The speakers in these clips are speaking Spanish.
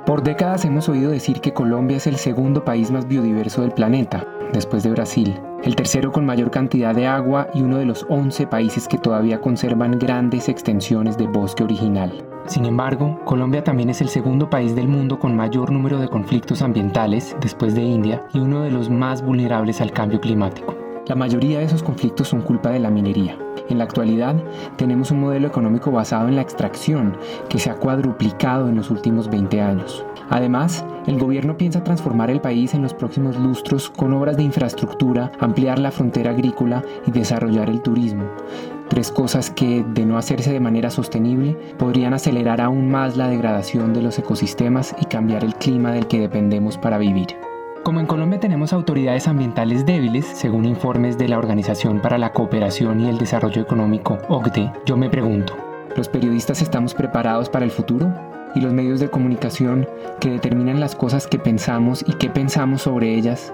Por décadas hemos oído decir que Colombia es el segundo país más biodiverso del planeta, después de Brasil, el tercero con mayor cantidad de agua y uno de los 11 países que todavía conservan grandes extensiones de bosque original. Sin embargo, Colombia también es el segundo país del mundo con mayor número de conflictos ambientales, después de India, y uno de los más vulnerables al cambio climático. La mayoría de esos conflictos son culpa de la minería. En la actualidad, tenemos un modelo económico basado en la extracción que se ha cuadruplicado en los últimos 20 años. Además, el gobierno piensa transformar el país en los próximos lustros con obras de infraestructura, ampliar la frontera agrícola y desarrollar el turismo. Tres cosas que, de no hacerse de manera sostenible, podrían acelerar aún más la degradación de los ecosistemas y cambiar el clima del que dependemos para vivir. Como en Colombia tenemos autoridades ambientales débiles, según informes de la Organización para la Cooperación y el Desarrollo Económico, OCDE, yo me pregunto, ¿los periodistas estamos preparados para el futuro? ¿Y los medios de comunicación que determinan las cosas que pensamos y qué pensamos sobre ellas,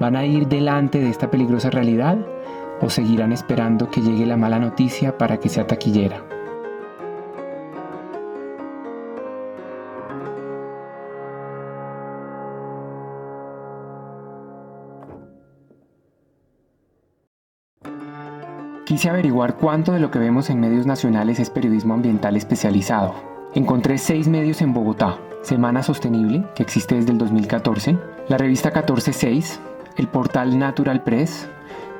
van a ir delante de esta peligrosa realidad o seguirán esperando que llegue la mala noticia para que sea taquillera? Quise averiguar cuánto de lo que vemos en medios nacionales es periodismo ambiental especializado. Encontré 6 medios en Bogotá: Semana Sostenible, que existe desde el 2014, la revista 14/6, el portal Natural Press,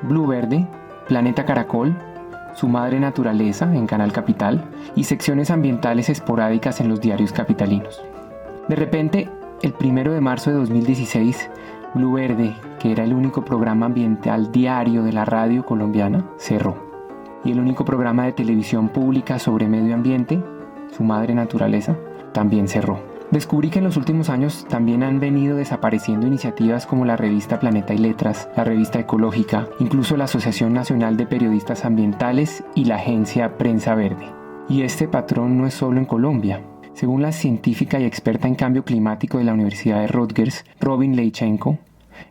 Blue Verde, Planeta Caracol, Su Madre Naturaleza en Canal Capital y secciones ambientales esporádicas en los diarios capitalinos. De repente, el 1 de marzo de 2016, Blue Verde, que era el único programa ambiental diario de la radio colombiana, cerró. Y el único programa de televisión pública sobre medio ambiente, Su Madre Naturaleza, también cerró. Descubrí que en los últimos años también han venido desapareciendo iniciativas como la revista Planeta y Letras, la revista Ecológica, incluso la Asociación Nacional de Periodistas Ambientales y la agencia Prensa Verde. Y este patrón no es solo en Colombia. Según la científica y experta en cambio climático de la Universidad de Rutgers, Robin Leichenko,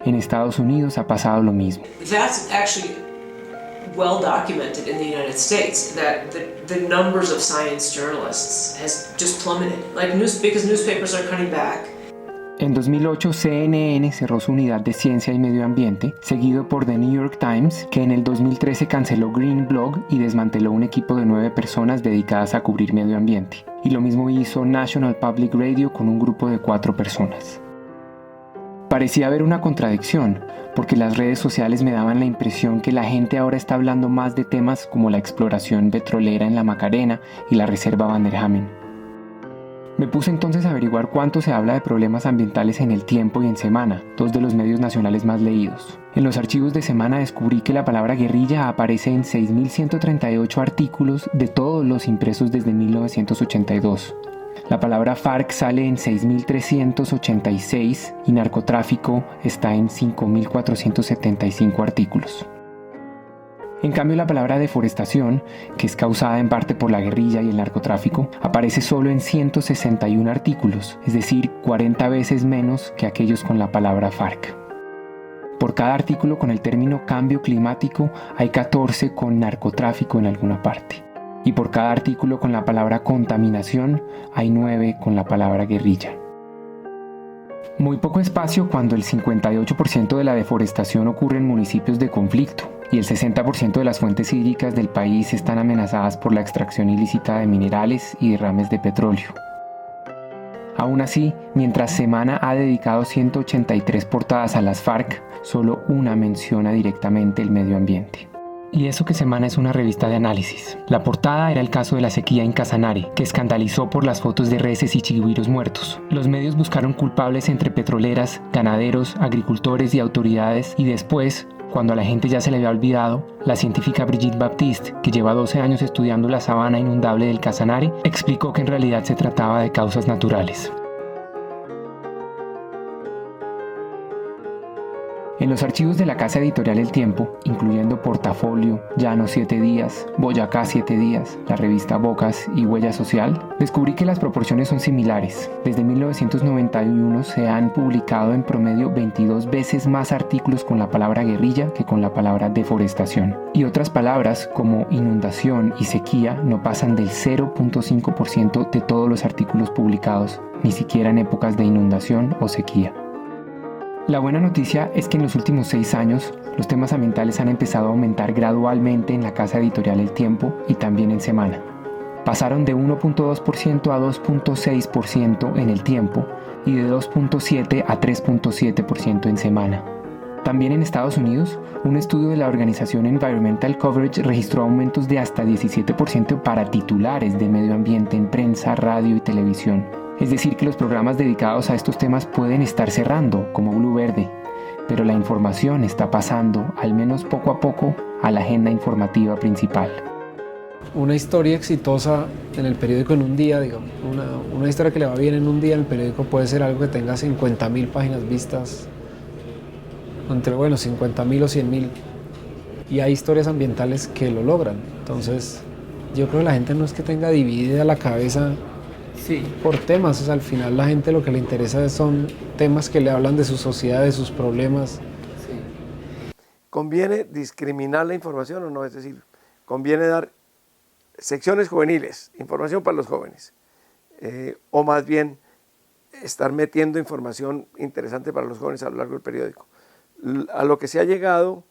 en Estados Unidos ha pasado lo mismo. That's actually well documented in the United States, that the numbers of science journalists has just plummeted, because newspapers are cutting back. En 2008, CNN cerró su unidad de ciencia y medio ambiente, seguido por The New York Times, que en el 2013 canceló Green Blog y desmanteló un equipo de 9 personas dedicadas a cubrir medio ambiente. Y lo mismo hizo National Public Radio con un grupo de 4 personas. Parecía haber una contradicción, porque las redes sociales me daban la impresión que la gente ahora está hablando más de temas como la exploración petrolera en la Macarena y la reserva Vanderhamen. Me puse entonces a averiguar cuánto se habla de problemas ambientales en El Tiempo y en Semana, 2 de los medios nacionales más leídos. En los archivos de Semana descubrí que la palabra guerrilla aparece en 6.138 artículos de todos los impresos desde 1982. La palabra FARC sale en 6.386 y narcotráfico está en 5.475 artículos. En cambio, la palabra deforestación, que es causada en parte por la guerrilla y el narcotráfico, aparece solo en 161 artículos, es decir, 40 veces menos que aquellos con la palabra FARC. Por cada artículo con el término cambio climático, hay 14 con narcotráfico en alguna parte. Y por cada artículo con la palabra contaminación, hay 9 con la palabra guerrilla. Muy poco espacio cuando el 58% de la deforestación ocurre en municipios de conflicto y el 60% de las fuentes hídricas del país están amenazadas por la extracción ilícita de minerales y derrames de petróleo. Aún así, mientras Semana ha dedicado 183 portadas a las FARC, solo una menciona directamente el medio ambiente. Y eso que Semana es una revista de análisis. La portada era el caso de la sequía en Casanare, que escandalizó por las fotos de reses y chigüiros muertos. Los medios buscaron culpables entre petroleras, ganaderos, agricultores y autoridades, y después, cuando a la gente ya se le había olvidado, la científica Brigitte Baptiste, que lleva 12 años estudiando la sabana inundable del Casanare, explicó que en realidad se trataba de causas naturales. En los archivos de la casa editorial El Tiempo, incluyendo Portafolio, Llano 7 días, Boyacá 7 días, la revista Bocas y Huella Social, Descubrí que las proporciones son similares. Desde 1991 se han publicado en promedio 22 veces más artículos con la palabra guerrilla que con la palabra deforestación. Y otras palabras como inundación y sequía no pasan del 0.5% de todos los artículos publicados, ni siquiera en épocas de inundación o sequía. La buena noticia es que en los últimos 6 años los temas ambientales han empezado a aumentar gradualmente en la casa editorial El Tiempo y también en Semana. Pasaron de 1.2% a 2.6% en El Tiempo y de 2.7% a 3.7% en Semana. También en Estados Unidos, un estudio de la organización Environmental Coverage registró aumentos de hasta 17% para titulares de medio ambiente en prensa, radio y televisión. Es decir, que los programas dedicados a estos temas pueden estar cerrando, como Blue Verde, pero la información está pasando, al menos poco a poco, a la agenda informativa principal. Una historia exitosa en el periódico en un día, digamos, una historia que le va bien en un día en el periódico puede ser algo que tenga 50.000 páginas vistas, entre 50.000 o 100.000, y hay historias ambientales que lo logran. Entonces yo creo que la gente no es que tenga dividida la cabeza por temas, o sea, al final la gente lo que le interesa son temas que le hablan de su sociedad, de sus problemas. ¿Conviene discriminar la información o no? Es decir, conviene dar secciones juveniles, información para los jóvenes, o más bien estar metiendo información interesante para los jóvenes a lo largo del periódico. A lo que se ha llegado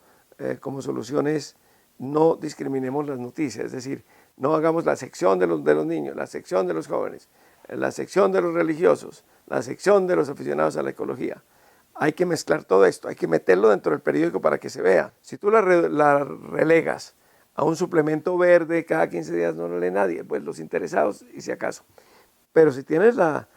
como solución es no discriminemos las noticias, es decir, no hagamos la sección de los niños, la sección de los jóvenes, la sección de los religiosos, la sección de los aficionados a la ecología. Hay que mezclar todo esto, hay que meterlo dentro del periódico para que se vea. Si tú la relegas a un suplemento verde cada 15 días, no lo lee nadie, pues los interesados y si acaso. Pero si tienes la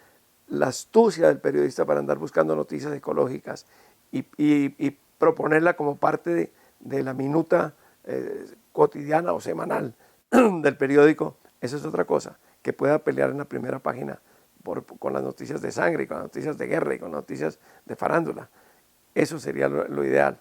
astucia del periodista para andar buscando noticias ecológicas y proponerla como parte de la minuta cotidiana o semanal del periódico, eso es otra cosa, que pueda pelear en la primera página con las noticias de sangre, con las noticias de guerra y con las noticias de farándula. Eso sería lo ideal.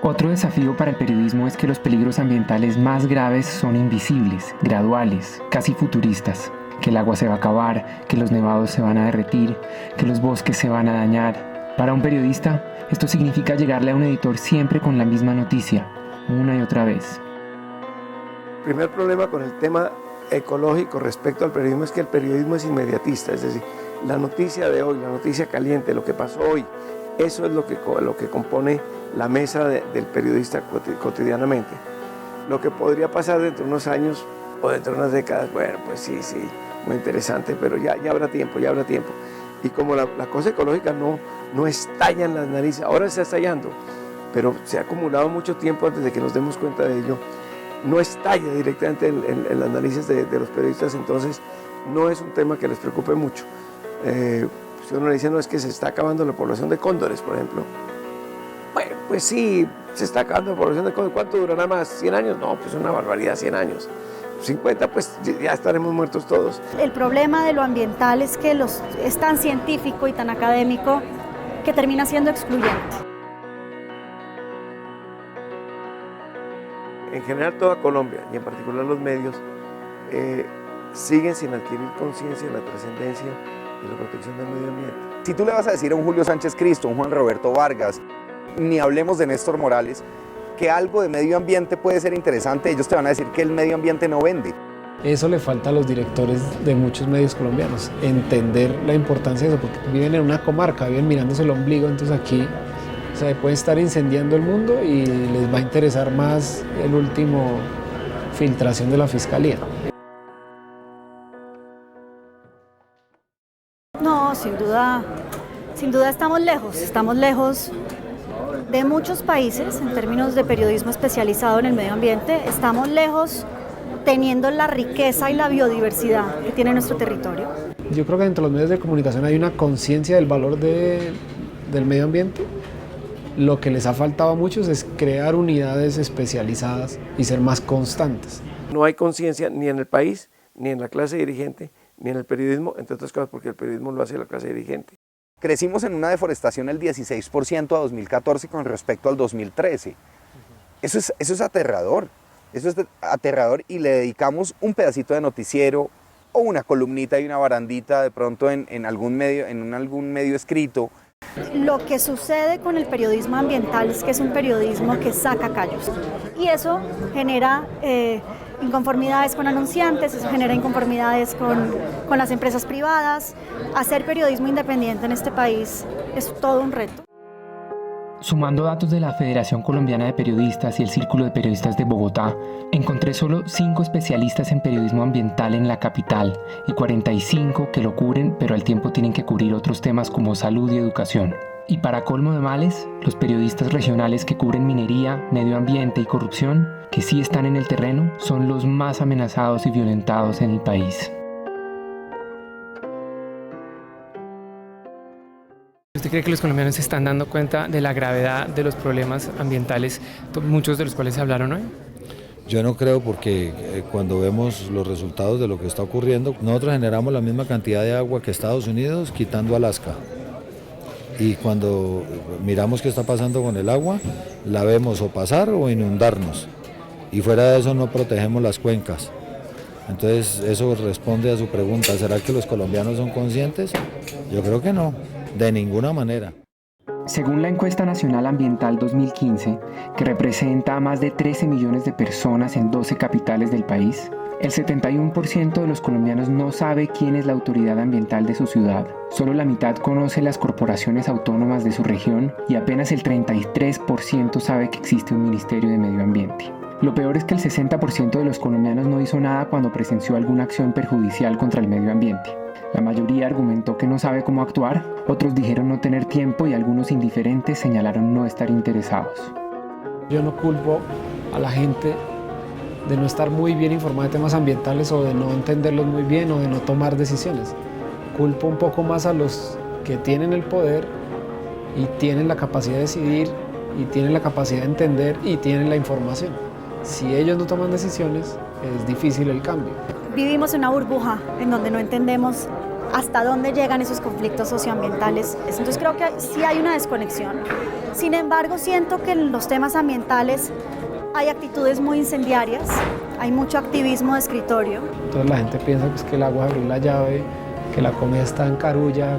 Otro desafío para el periodismo es que los peligros ambientales más graves son invisibles, graduales, casi futuristas. Que el agua se va a acabar, que los nevados se van a derretir, que los bosques se van a dañar. Para un periodista, esto significa llegarle a un editor siempre con la misma noticia, una y otra vez. El primer problema con el tema ecológico respecto al periodismo es que el periodismo es inmediatista, es decir, la noticia de hoy, la noticia caliente, lo que pasó hoy, eso es lo que compone la mesa del periodista cotidianamente. Lo que podría pasar dentro de unos años o dentro de unas décadas, bueno, pues sí, muy interesante, pero ya habrá tiempo. Y como la cosa ecológica no estalla en las narices, ahora está estallando, pero se ha acumulado mucho tiempo antes de que nos demos cuenta de ello, no estalla directamente en las narices de los periodistas, entonces no es un tema que les preocupe mucho. Si uno le dice, no, es que se está acabando la población de cóndores, por ejemplo. Bueno, pues sí, se está acabando la población de cóndores. ¿Cuánto durará más? ¿100 años? No, pues una barbaridad, 100 años. 50, pues ya estaremos muertos todos. El problema de lo ambiental es que es tan científico y tan académico que termina siendo excluyente. En general toda Colombia, y en particular los medios, siguen sin adquirir conciencia de la trascendencia y la protección del medio ambiente. Si tú le vas a decir a un Julio Sánchez Cristo, a un Juan Roberto Vargas, ni hablemos de Néstor Morales, que algo de medio ambiente puede ser interesante, ellos te van a decir que el medio ambiente no vende. Eso le falta a los directores de muchos medios colombianos, entender la importancia de eso, porque viven en una comarca, viven mirándose el ombligo, entonces aquí puede estar incendiando el mundo y les va a interesar más el último filtración de la fiscalía. No, sin duda estamos lejos de muchos países en términos de periodismo especializado en el medio ambiente, estamos lejos teniendo la riqueza y la biodiversidad que tiene nuestro territorio. Yo creo que dentro de los medios de comunicación hay una conciencia del valor del medio ambiente. Lo que les ha faltado a muchos es crear unidades especializadas y ser más constantes. No hay conciencia ni en el país, ni en la clase dirigente, ni en el periodismo, entre otras cosas porque el periodismo lo hace la clase dirigente. Crecimos en una deforestación el 16% a 2014 con respecto al 2013. Eso es aterrador. Eso es aterrador y le dedicamos un pedacito de noticiero, o una columnita y una barandita de pronto en algún medio escrito. Lo que sucede con el periodismo ambiental es que es un periodismo que saca callos y eso genera inconformidades con anunciantes, eso genera inconformidades con las empresas privadas. Hacer periodismo independiente en este país es todo un reto. Sumando datos de la Federación Colombiana de Periodistas y el Círculo de Periodistas de Bogotá, encontré solo 5 especialistas en periodismo ambiental en la capital y 45 que lo cubren, pero al tiempo tienen que cubrir otros temas como salud y educación. Y para colmo de males, los periodistas regionales que cubren minería, medio ambiente y corrupción, que sí están en el terreno, son los más amenazados y violentados en el país. ¿Usted cree que los colombianos se están dando cuenta de la gravedad de los problemas ambientales, muchos de los cuales se hablaron hoy? Yo no creo, porque cuando vemos los resultados de lo que está ocurriendo, nosotros generamos la misma cantidad de agua que Estados Unidos, quitando Alaska. Y cuando miramos qué está pasando con el agua, la vemos o pasar o inundarnos. Y fuera de eso no protegemos las cuencas. Entonces eso responde a su pregunta, ¿será que los colombianos son conscientes? Yo creo que no, de ninguna manera. Según la encuesta nacional ambiental 2015, que representa a más de 13 millones de personas en 12 capitales del país, el 71% de los colombianos no sabe quién es la autoridad ambiental de su ciudad. Solo la mitad conoce las corporaciones autónomas de su región y apenas el 33% sabe que existe un Ministerio de Medio Ambiente. Lo peor es que el 60% de los colombianos no hizo nada cuando presenció alguna acción perjudicial contra el medio ambiente. La mayoría argumentó que no sabe cómo actuar, otros dijeron no tener tiempo y algunos indiferentes señalaron no estar interesados. Yo no culpo a la gente de no estar muy bien informada de temas ambientales o de no entenderlos muy bien o de no tomar decisiones. Culpo un poco más a los que tienen el poder y tienen la capacidad de decidir y tienen la capacidad de entender y tienen la información. Si ellos no toman decisiones, es difícil el cambio. Vivimos en una burbuja en donde no entendemos hasta dónde llegan esos conflictos socioambientales. Entonces creo que sí hay una desconexión. Sin embargo, siento que en los temas ambientales hay actitudes muy incendiarias, hay mucho activismo de escritorio. Entonces la gente piensa pues, que el agua abrió la llave, que la comida está en Carulla,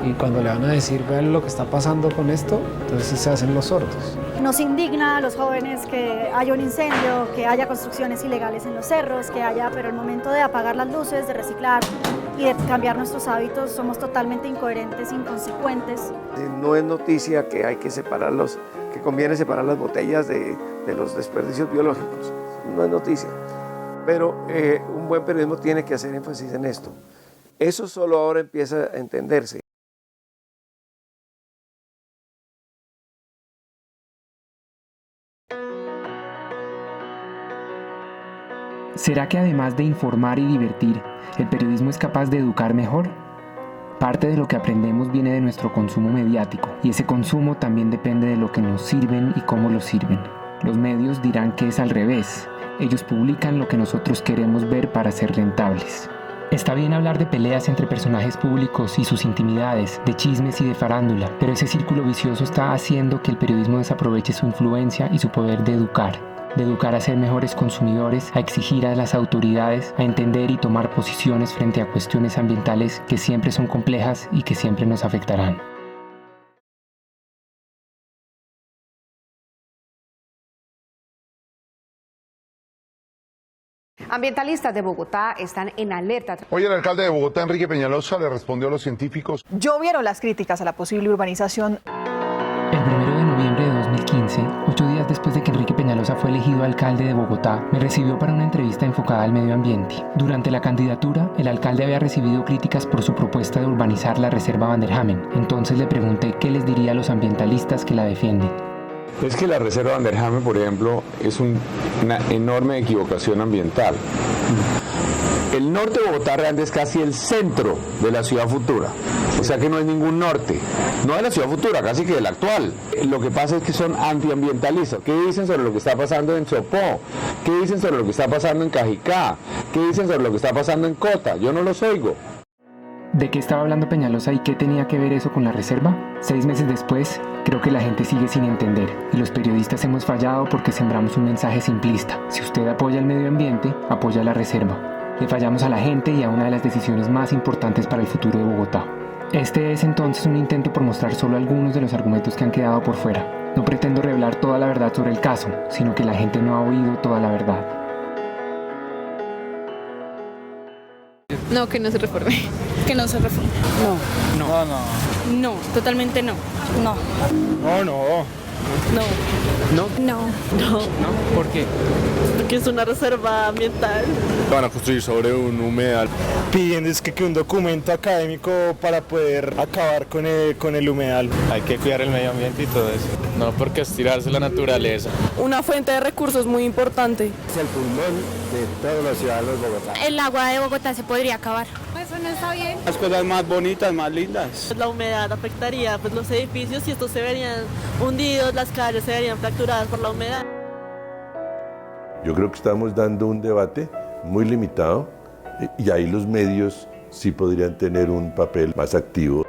y cuando le van a decir, vean lo que está pasando con esto, entonces se hacen los sordos. Nos indigna a los jóvenes que haya un incendio, que haya construcciones ilegales en los cerros, que haya, pero el momento de apagar las luces, de reciclar y de cambiar nuestros hábitos, somos totalmente incoherentes, inconsecuentes. No es noticia que hay que separarlos, que conviene separar las botellas de los desperdicios biológicos. No es noticia. Pero un buen periodismo tiene que hacer énfasis en esto. Eso solo ahora empieza a entenderse. ¿Será que además de informar y divertir, el periodismo es capaz de educar mejor? Parte de lo que aprendemos viene de nuestro consumo mediático, y ese consumo también depende de lo que nos sirven y cómo lo sirven. Los medios dirán que es al revés. Ellos publican lo que nosotros queremos ver para ser rentables. Está bien hablar de peleas entre personajes públicos y sus intimidades, de chismes y de farándula, pero ese círculo vicioso está haciendo que el periodismo desaproveche su influencia y su poder de educar a ser mejores consumidores, a exigir a las autoridades, a entender y tomar posiciones frente a cuestiones ambientales que siempre son complejas y que siempre nos afectarán. Ambientalistas de Bogotá están en alerta. Hoy el alcalde de Bogotá, Enrique Peñalosa, le respondió a los científicos. Llovieron las críticas a la posible urbanización. El 1 de noviembre de 2015, 8 días después de que Enrique Peñalosa fue elegido alcalde de Bogotá, me recibió para una entrevista enfocada al medio ambiente. Durante la candidatura, el alcalde había recibido críticas por su propuesta de urbanizar la reserva Van der Hamen. Entonces le pregunté qué les diría a los ambientalistas que la defienden. Es que la reserva Van der Hamen, por ejemplo, es una enorme equivocación ambiental. El norte de Bogotá realmente es casi el centro de la ciudad futura. O sea que no hay ningún norte. No de la ciudad futura, casi que del actual. Lo que pasa es que son antiambientalistas. ¿Qué dicen sobre lo que está pasando en Sopó? ¿Qué dicen sobre lo que está pasando en Cajicá? ¿Qué dicen sobre lo que está pasando en Cota? Yo no los oigo. ¿De qué estaba hablando Peñalosa y qué tenía que ver eso con la reserva? 6 meses después, creo que la gente sigue sin entender. Y los periodistas hemos fallado porque sembramos un mensaje simplista. Si usted apoya el medio ambiente, apoya la reserva. Le fallamos a la gente y a una de las decisiones más importantes para el futuro de Bogotá. Este es entonces un intento por mostrar solo algunos de los argumentos que han quedado por fuera. No pretendo revelar toda la verdad sobre el caso, sino que la gente no ha oído toda la verdad. No, que no se reforme. Que no se reforme. No, totalmente no. No. ¿Por qué? Porque es una reserva ambiental. Van a construir sobre un humedal. Piden es que un documento académico para poder acabar con el humedal. Hay que cuidar el medio ambiente y todo eso. No porque es tirarse la naturaleza. Una fuente de recursos muy importante. Es el pulmón de todos los ciudadanos de Bogotá. El agua de Bogotá se podría acabar. Eso no está bien. Las cosas más bonitas, más lindas. La humedad afectaría los edificios y estos se verían hundidos, las calles se verían fracturadas por la humedad. Yo creo que estamos dando un debate muy limitado y ahí los medios sí podrían tener un papel más activo.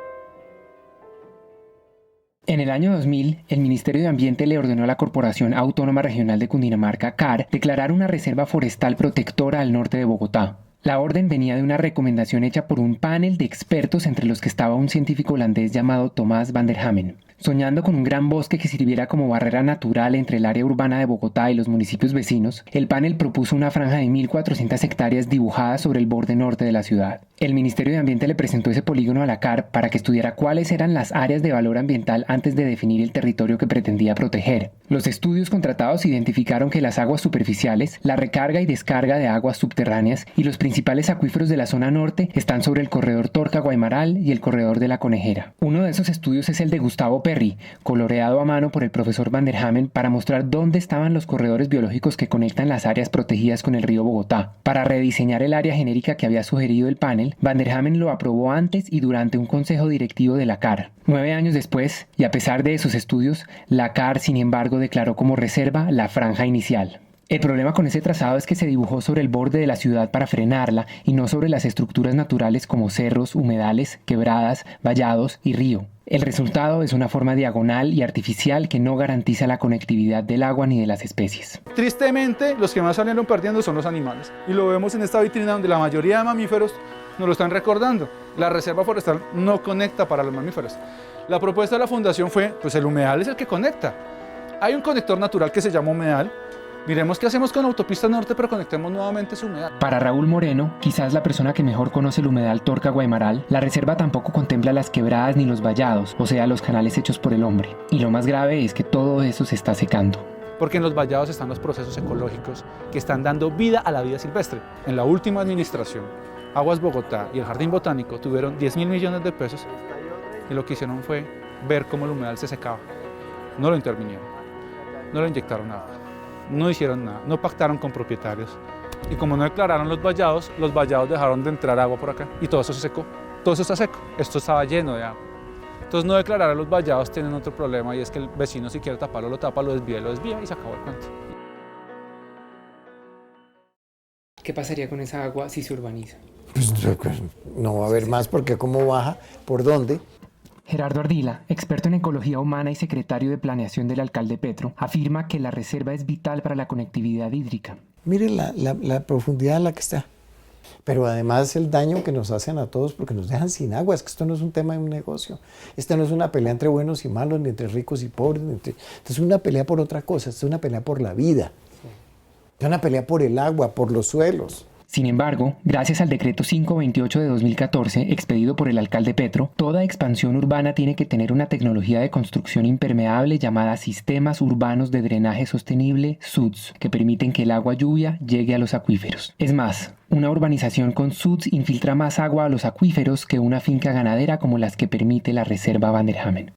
En el año 2000, el Ministerio de Ambiente le ordenó a la Corporación Autónoma Regional de Cundinamarca, CAR, declarar una reserva forestal protectora al norte de Bogotá. La orden venía de una recomendación hecha por un panel de expertos entre los que estaba un científico holandés llamado Thomas van der Hamen. Soñando con un gran bosque que sirviera como barrera natural entre el área urbana de Bogotá y los municipios vecinos, el panel propuso una franja de 1.400 hectáreas dibujada sobre el borde norte de la ciudad. El Ministerio de Ambiente le presentó ese polígono a la CAR para que estudiara cuáles eran las áreas de valor ambiental antes de definir el territorio que pretendía proteger. Los estudios contratados identificaron que las aguas superficiales, la recarga y descarga de aguas subterráneas y los principales acuíferos de la zona norte están sobre el corredor Torca-Guaymaral y el corredor de la Conejera. Uno de esos estudios es el de Gustavo Perry, coloreado a mano por el profesor van der Hamen para mostrar dónde estaban los corredores biológicos que conectan las áreas protegidas con el río Bogotá. Para rediseñar el área genérica que había sugerido el panel, van der Hamen lo aprobó antes y durante un consejo directivo de la CAR. 9 años después, y a pesar de esos estudios, la CAR, sin embargo, declaró como reserva la franja inicial. El problema con ese trazado es que se dibujó sobre el borde de la ciudad para frenarla y no sobre las estructuras naturales como cerros, humedales, quebradas, vallados y río. El resultado es una forma diagonal y artificial que no garantiza la conectividad del agua ni de las especies. Tristemente, los que más salieron perdiendo son los animales. Y lo vemos en esta vitrina donde la mayoría de mamíferos nos lo están recordando. La reserva forestal no conecta para los mamíferos. La propuesta de la fundación fue, pues el humedal es el que conecta. Hay un conector natural que se llama humedal. Miremos qué hacemos con Autopista Norte, pero conectemos nuevamente su humedal. Para Raúl Moreno, quizás la persona que mejor conoce el humedal Torca-Guaymaral, la reserva tampoco contempla las quebradas ni los vallados, o sea, los canales hechos por el hombre. Y lo más grave es que todo eso se está secando. Porque en los vallados están los procesos ecológicos que están dando vida a la vida silvestre. En la última administración, Aguas Bogotá y el Jardín Botánico tuvieron 10.000 millones de pesos y lo que hicieron fue ver cómo el humedal se secaba. No lo intervinieron, no le inyectaron agua. No hicieron nada, no pactaron con propietarios y como no declararon los vallados dejaron de entrar agua por acá y todo eso se secó, todo eso está seco, esto estaba lleno de agua. Entonces no declarar a los vallados tienen otro problema y es que el vecino si quiere taparlo, lo tapa, lo desvía y se acabó el cuento. ¿Qué pasaría con esa agua si se urbaniza? Pues, no va a haber más porque cómo baja, por dónde. Gerardo Ardila, experto en ecología humana y secretario de planeación del alcalde Petro, afirma que la reserva es vital para la conectividad hídrica. Mire la profundidad en la que está. Pero además el daño que nos hacen a todos porque nos dejan sin agua. Es que esto no es un tema de un negocio. Esta no es una pelea entre buenos y malos, ni entre ricos y pobres. Esto es una pelea por otra cosa. Esto es una pelea por la vida. Es una pelea por el agua, por los suelos. Sin embargo, gracias al decreto 528 de 2014, expedido por el alcalde Petro, toda expansión urbana tiene que tener una tecnología de construcción impermeable llamada Sistemas Urbanos de Drenaje Sostenible, SUDS, que permiten que el agua lluvia llegue a los acuíferos. Es más, una urbanización con SUDS infiltra más agua a los acuíferos que una finca ganadera como las que permite la reserva van der Hamen.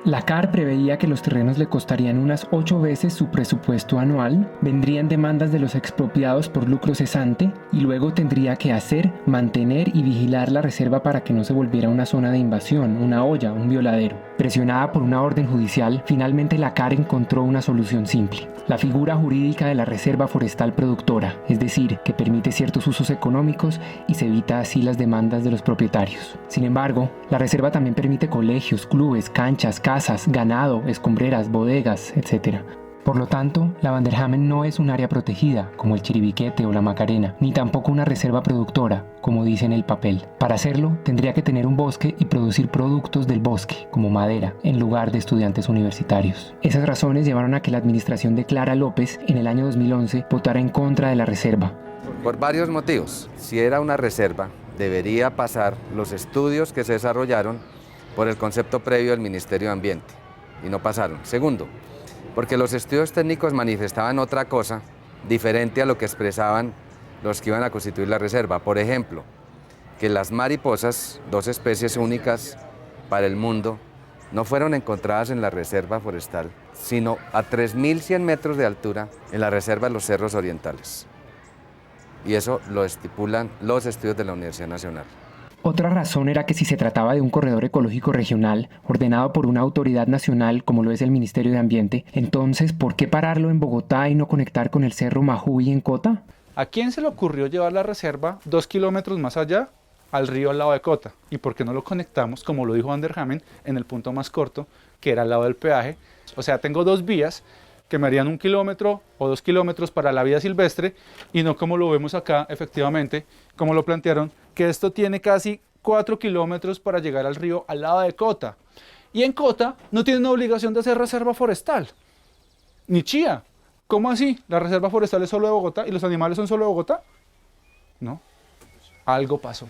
La CAR preveía que los terrenos le costarían unas 8 veces su presupuesto anual, vendrían demandas de los expropiados por lucro cesante y luego tendría que hacer, mantener y vigilar la reserva para que no se volviera una zona de invasión, una olla, un violadero. Presionada por una orden judicial, finalmente la CAR encontró una solución simple: la figura jurídica de la Reserva Forestal Productora, es decir, que permite ciertos usos económicos y se evita así las demandas de los propietarios. Sin embargo, la reserva también permite colegios, clubes, canchas, casas, ganado, escombreras, bodegas, etc. Por lo tanto, la Van der Hamen no es un área protegida, como el Chiribiquete o la Macarena, ni tampoco una reserva productora, como dice en el papel. Para hacerlo, tendría que tener un bosque y producir productos del bosque, como madera, en lugar de estudiantes universitarios. Esas razones llevaron a que la administración de Clara López, en el año 2011, votara en contra de la reserva. Por varios motivos. Si era una reserva, debería pasar los estudios que se desarrollaron por el concepto previo del Ministerio de Ambiente, y no pasaron. Segundo, porque los estudios técnicos manifestaban otra cosa diferente a lo que expresaban los que iban a constituir la reserva. Por ejemplo, que las mariposas, 2 especies únicas para el mundo, no fueron encontradas en la reserva forestal, sino a 3.100 metros de altura en la reserva de los Cerros Orientales. Y eso lo estipulan los estudios de la Universidad Nacional. Otra razón era que si se trataba de un corredor ecológico regional, ordenado por una autoridad nacional como lo es el Ministerio de Ambiente, entonces, ¿por qué pararlo en Bogotá y no conectar con el Cerro Majuy en Cota? ¿A quién se le ocurrió llevar la reserva 2 kilómetros más allá, al río al lado de Cota? ¿Y por qué no lo conectamos, como lo dijo Van der Hamen, en el punto más corto, que era al lado del peaje? O sea, tengo 2 vías que me harían 1 kilómetro o 2 kilómetros para la vida silvestre, y no como lo vemos acá, efectivamente, como lo plantearon, que esto tiene casi 4 kilómetros para llegar al río al lado de Cota. Y en Cota no tienen obligación de hacer reserva forestal, ni Chía. ¿Cómo así? ¿La reserva forestal es solo de Bogotá y los animales son solo de Bogotá? No, algo pasó.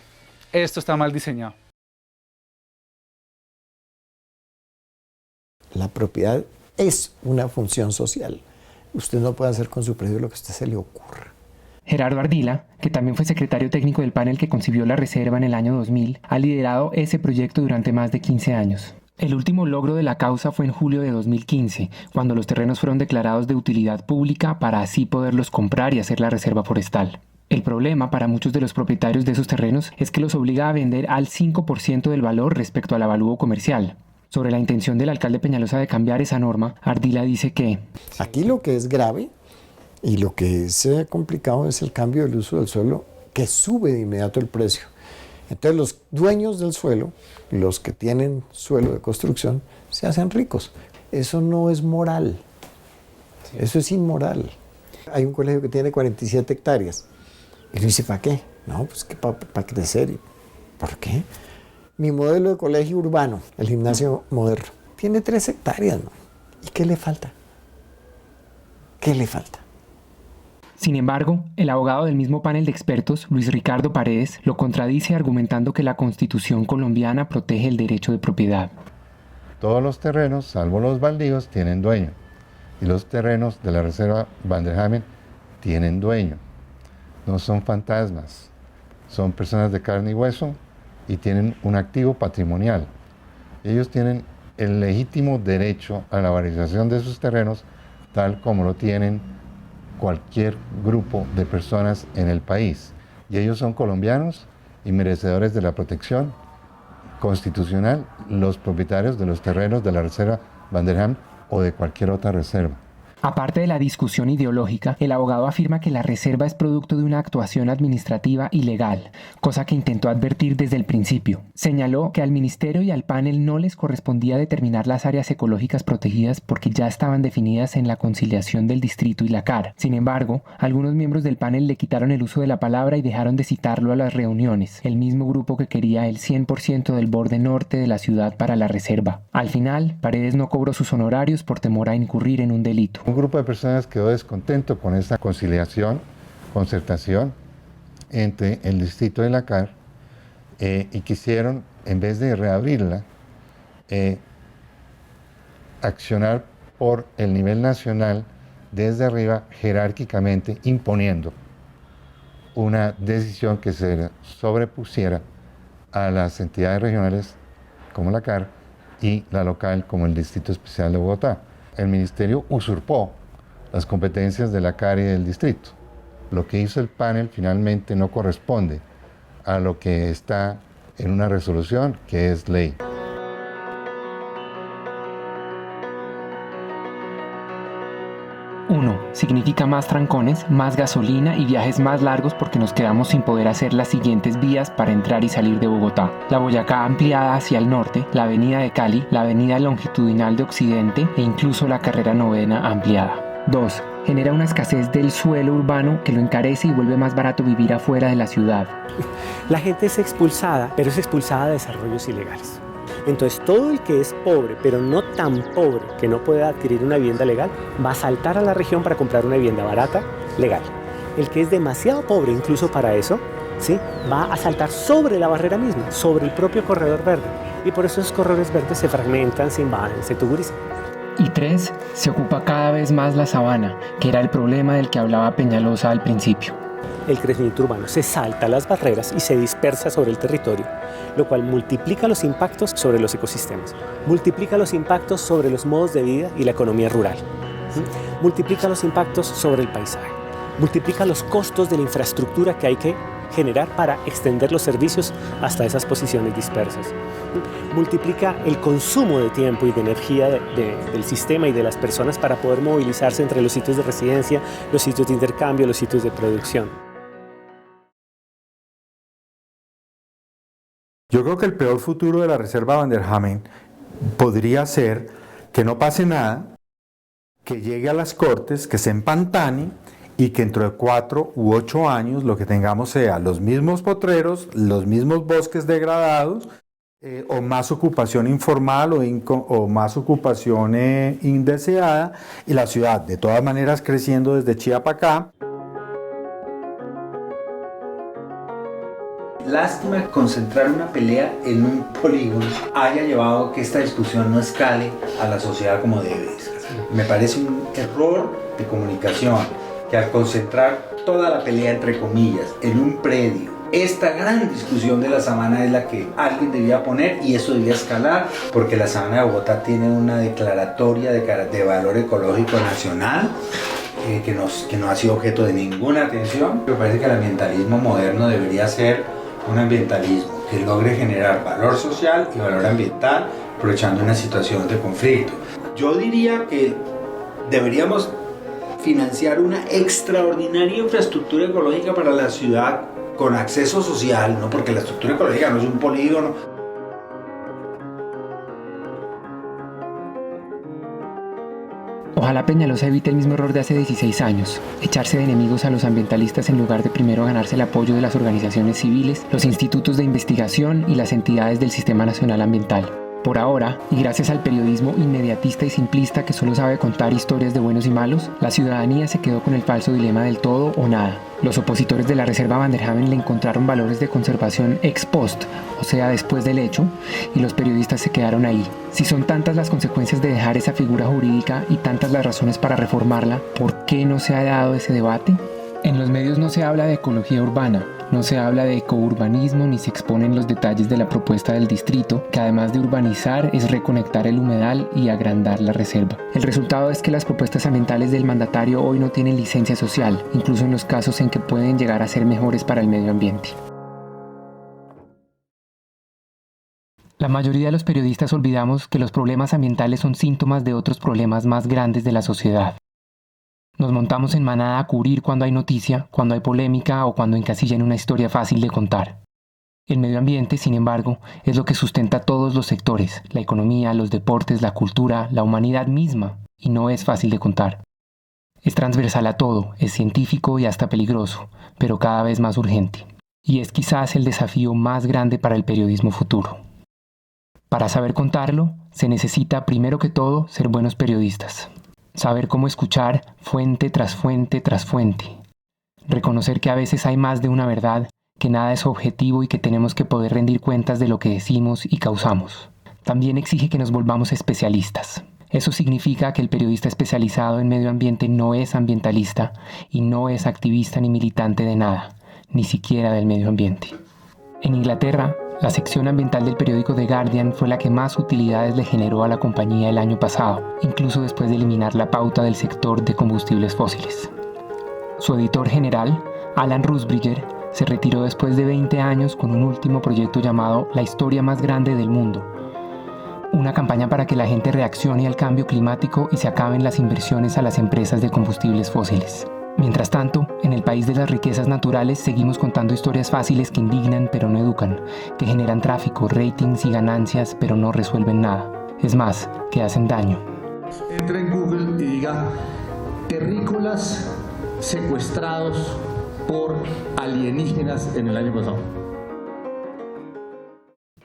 Esto está mal diseñado. La propiedad es una función social. Usted no puede hacer con su predio lo que a usted se le ocurra. Gerardo Ardila, que también fue secretario técnico del panel que concibió la reserva en el año 2000, ha liderado ese proyecto durante más de 15 años. El último logro de la causa fue en julio de 2015, cuando los terrenos fueron declarados de utilidad pública para así poderlos comprar y hacer la reserva forestal. El problema para muchos de los propietarios de esos terrenos es que los obliga a vender al 5% del valor respecto al avalúo comercial. Sobre la intención del alcalde Peñalosa de cambiar esa norma, Ardila dice que aquí lo que es grave y lo que es complicado es el cambio del uso del suelo, que sube de inmediato el precio. Entonces los dueños del suelo, los que tienen suelo de construcción, se hacen ricos. Eso no es moral. Eso es inmoral. Hay un colegio que tiene 47 hectáreas. Y uno dice, ¿para qué? No, pues que para crecer. ¿Por qué? Mi modelo de colegio urbano, el gimnasio moderno, tiene 3 hectáreas, ¿no? ¿Y qué le falta? ¿Qué le falta? Sin embargo, el abogado del mismo panel de expertos, Luis Ricardo Paredes, lo contradice argumentando que la Constitución colombiana protege el derecho de propiedad. Todos los terrenos, salvo los baldíos, tienen dueño. Y los terrenos de la reserva Van der Hamen tienen dueño. No son fantasmas, son personas de carne y hueso y tienen un activo patrimonial. Ellos tienen el legítimo derecho a la valorización de sus terrenos, tal como lo tienen cualquier grupo de personas en el país. Y ellos son colombianos y merecedores de la protección constitucional, los propietarios de los terrenos de la reserva Van der Hamen o de cualquier otra reserva. Aparte de la discusión ideológica, el abogado afirma que la reserva es producto de una actuación administrativa ilegal, cosa que intentó advertir desde el principio. Señaló que al ministerio y al panel no les correspondía determinar las áreas ecológicas protegidas porque ya estaban definidas en la conciliación del distrito y la CAR. Sin embargo, algunos miembros del panel le quitaron el uso de la palabra y dejaron de citarlo a las reuniones, el mismo grupo que quería el 100% del borde norte de la ciudad para la reserva. Al final, Paredes no cobró sus honorarios por temor a incurrir en un delito. Un grupo de personas quedó descontento con esta conciliación, concertación entre el distrito y la CAR y quisieron, en vez de reabrirla, accionar por el nivel nacional desde arriba jerárquicamente, imponiendo una decisión que se sobrepusiera a las entidades regionales como la CAR y la local como el Distrito Especial de Bogotá. El ministerio usurpó las competencias de la CAR y del distrito. Lo que hizo el panel finalmente no corresponde a lo que está en una resolución que es ley. 1. Significa más trancones, más gasolina y viajes más largos porque nos quedamos sin poder hacer las siguientes vías para entrar y salir de Bogotá. La Boyacá ampliada hacia el norte, la avenida de Cali, la avenida longitudinal de Occidente e incluso la carrera 9ª ampliada. 2. Genera una escasez del suelo urbano que lo encarece y vuelve más barato vivir afuera de la ciudad. La gente es expulsada, pero es expulsada de desarrollos ilegales. Entonces todo el que es pobre, pero no tan pobre que no pueda adquirir una vivienda legal, va a saltar a la región para comprar una vivienda barata, legal. El que es demasiado pobre incluso para eso, ¿sí?, va a saltar sobre la barrera misma, sobre el propio corredor verde. Y por eso esos corredores verdes se fragmentan, se invaden, se tuburizan. Y 3. Se ocupa cada vez más la sabana, que era el problema del que hablaba Peñalosa al principio. El crecimiento urbano se salta las barreras y se dispersa sobre el territorio, lo cual multiplica los impactos sobre los ecosistemas, multiplica los impactos sobre los modos de vida y la economía rural, multiplica los impactos sobre el paisaje, multiplica los costos de la infraestructura que hay que generar para extender los servicios hasta esas posiciones dispersas, multiplica el consumo de tiempo y de energía del sistema y de las personas para poder movilizarse entre los sitios de residencia, los sitios de intercambio, los sitios de producción. Yo creo que el peor futuro de la Reserva Van der Hamen podría ser que no pase nada, que llegue a las Cortes, que se empantane y que dentro de 4 u 8 años lo que tengamos sea los mismos potreros, los mismos bosques degradados, o más ocupación informal o más ocupación indeseada, y la ciudad de todas maneras creciendo desde Chía para acá. Lástima que concentrar una pelea en un polígono haya llevado a que esta discusión no escale a la sociedad como debe. Me parece un error de comunicación que al concentrar toda la pelea, entre comillas, en un predio, esta gran discusión de la sabana es la que alguien debía poner, y eso debía escalar porque la sabana de Bogotá tiene una declaratoria de valor ecológico nacional que no ha sido objeto de ninguna atención. Me parece que el ambientalismo moderno debería ser un ambientalismo que logre generar valor social y valor ambiental aprovechando una situación de conflicto. Yo diría que deberíamos financiar una extraordinaria infraestructura ecológica para la ciudad con acceso social, ¿no? Porque la estructura ecológica no es un polígono. Ojalá Peñalosa evite el mismo error de hace 16 años, echarse de enemigos a los ambientalistas en lugar de primero ganarse el apoyo de las organizaciones civiles, los institutos de investigación y las entidades del Sistema Nacional Ambiental. Por ahora, y gracias al periodismo inmediatista y simplista que solo sabe contar historias de buenos y malos, la ciudadanía se quedó con el falso dilema del todo o nada. Los opositores de la Reserva Van der Hamen le encontraron valores de conservación ex post, o sea, después del hecho, y los periodistas se quedaron ahí. Si son tantas las consecuencias de dejar esa figura jurídica y tantas las razones para reformarla, ¿por qué no se ha dado ese debate? En los medios no se habla de ecología urbana, no se habla de ecourbanismo ni se exponen los detalles de la propuesta del distrito, que además de urbanizar es reconectar el humedal y agrandar la reserva. El resultado es que las propuestas ambientales del mandatario hoy no tienen licencia social, incluso en los casos en que pueden llegar a ser mejores para el medio ambiente. La mayoría de los periodistas olvidamos que los problemas ambientales son síntomas de otros problemas más grandes de la sociedad. Nos montamos en manada a cubrir cuando hay noticia, cuando hay polémica o cuando encasillan una historia fácil de contar. El medio ambiente, sin embargo, es lo que sustenta todos los sectores, la economía, los deportes, la cultura, la humanidad misma, y no es fácil de contar. Es transversal a todo, es científico y hasta peligroso, pero cada vez más urgente. Y es quizás el desafío más grande para el periodismo futuro. Para saber contarlo, se necesita primero que todo ser buenos periodistas. Saber cómo escuchar fuente tras fuente tras fuente. Reconocer que a veces hay más de una verdad, que nada es objetivo y que tenemos que poder rendir cuentas de lo que decimos y causamos. También exige que nos volvamos especialistas. Eso significa que el periodista especializado en medio ambiente no es ambientalista y no es activista ni militante de nada, ni siquiera del medio ambiente. En Inglaterra, la sección ambiental del periódico The Guardian fue la que más utilidades le generó a la compañía el año pasado, incluso después de eliminar la pauta del sector de combustibles fósiles. Su editor general, Alan Rusbridger, se retiró después de 20 años con un último proyecto llamado La historia más grande del mundo. Una campaña para que la gente reaccione al cambio climático y se acaben las inversiones a las empresas de combustibles fósiles. Mientras tanto, en el país de las riquezas naturales seguimos contando historias fáciles que indignan pero no educan, que generan tráfico, ratings y ganancias pero no resuelven nada. Es más, que hacen daño. Entra en Google y diga terrícolas secuestrados por alienígenas en el año pasado.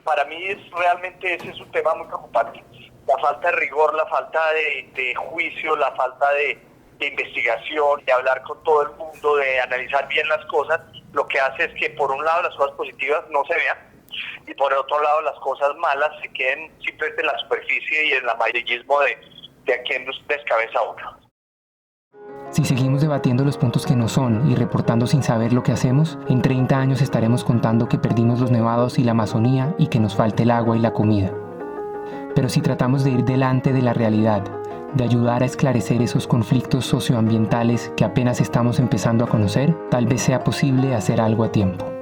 Para mí realmente ese es un tema muy preocupante. La falta de rigor, la falta de juicio, la falta de investigación, de hablar con todo el mundo, de analizar bien las cosas, lo que hace es que por un lado las cosas positivas no se vean y por otro lado las cosas malas se queden simplemente en la superficie y en el amarillismo de a quién nos descabeza uno. Si seguimos debatiendo los puntos que no son y reportando sin saber lo que hacemos, en 30 años estaremos contando que perdimos los nevados y la Amazonía y que nos falta el agua y la comida. Pero si tratamos de ir delante de la realidad, de ayudar a esclarecer esos conflictos socioambientales que apenas estamos empezando a conocer, tal vez sea posible hacer algo a tiempo.